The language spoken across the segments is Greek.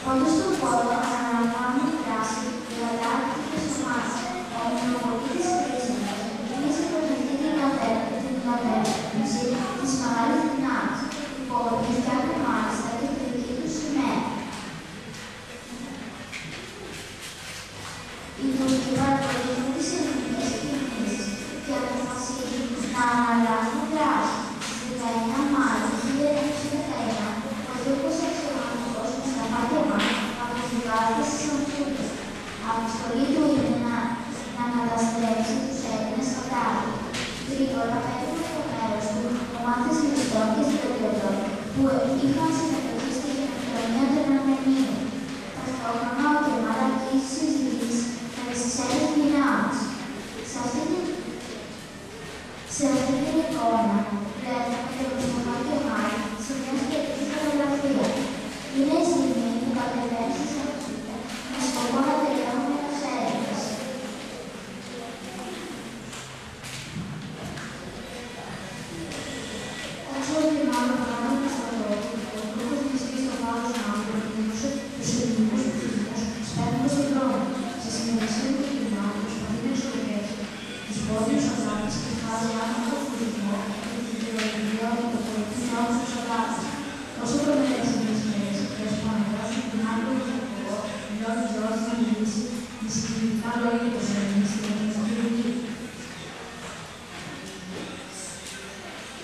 Όντως στον χώρο αναλαμβάνουν δράση διαλεκτικές ομάδες. Ο νομοπολίτης ορίζοντας είναι σε προσοχή την κατεύθυνση της μεγάλης δυνάμεις. Οι πόλεις φτιάχνουν μάλιστα και τη δική τους σημαία. Οι τουρκοί παρακολουθούν τις εθνικές κινήσεις και αποφασίζουν να αναλάβουν δράση. Στις 19 Μάη 1921, ο Τούρκος αξιωματικός Μουσταφά Κεμάλ αποφυγάδεται στις Αμφιούδες. Αποστολή του είναι να καταστρέψει τους Έλληνες στο κράτο. Γρήγορα πέτυχε στο μέρος του ομάδες ληστών και στρατιωτών που είχαν συμμετοχή στη γενοκτονία των Αρμενίων. Ταυτόχρονα ο Κεμάλ αρχίζει συζητήσεις με τις ξένες δυνάμεις. Σε αυτή την εικόνα βλέπουμε τον Μουσταφά Κεμάλ σε μια σχετική φωτογραφία. Είναι η στιγμή που κατεβαίνει στη Σαχίδα με σκοπό να τελειώνουν τους Έλληνες. Όσο ο Κεμάλ παράδομε στο λόγο, ο Τούρκος βρίσκει στο βάθος να αποκοινούσε τους ελληνικούς πληθυσμούς σπέρνοντας τον δρόμο. Σε συνεργασία με τον Κεμάλ προσπαθεί να εξορροπήσει τους πόδιους Αζάτες και βάζει άνω τον φουρτισμό και την ιδεολογία ότι το πολιτικό νόμο στους Αζάτες. Όσο προμετέχει τις μέρες και ας πανεγράφει την άλλη πολιτικό, νιώθει Γιώργη να μιλήσει με συγκινητικά λόγια για τους Έλληνες στην ελληνική δική.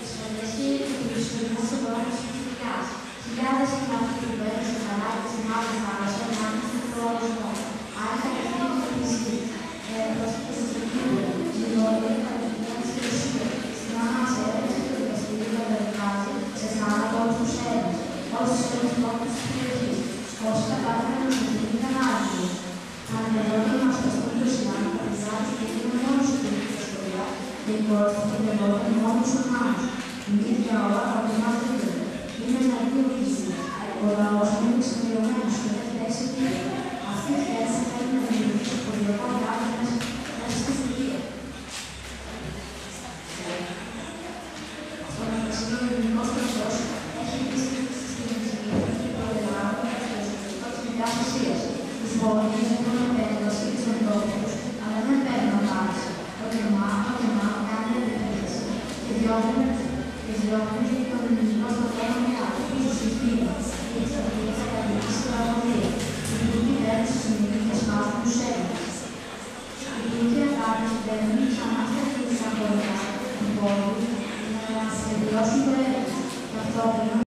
Εσφαλέσχει του ιστορικού στον δρόμο της Φυσικάς. Χιλιάδες χιλιάδες του μπαίνουν στο καλά και στην άλλη θάλασσα να είναι στον προορισμό. Άρα κατευθύνει το πλησί. Πρόσθεται στο Τουρκείο, η Λόρια κατευθύνει στη Ρωσία. Στην αναξέρευση του δικαστηρίου καταδικάζει σε θάνατο όλους τους Έλληνες. Όλους τους Έλληνες πόλους της περιοχής. Όσοι κατάφεραν να ζητούν ήταν άδικοι. Ανεβαιώνει μας το στούντιο Ισλάμ καταδικάζει και είναι μόνο στην τουρκική ιστορία και η πρόσφατη λεγόταν μόνο μουσουλμάνους. Την ίδια ώρα κατεβάζει δίπλα. Είναι ένα δύο πίστη. Ο λαός είναι εξαπληρωμένος και δεν θέσει τίποτα. Αυτή η θέση θέλει να δημιουργήσει πολιορκό διάβολο μέσα στην Τουρκία. Στον Ανασύριο ελληνικό στρατός έχει πίστη στην εξηγητική προεδράδα και στο εσωτερικό της Μικράς Ασίας. Τους πόλεμους έχουν επέμβαση και στον τόπο τους, αλλά δεν παίρνουν απάντηση. Ο Κεμάλ κάνει επίθεση και διώχνει τον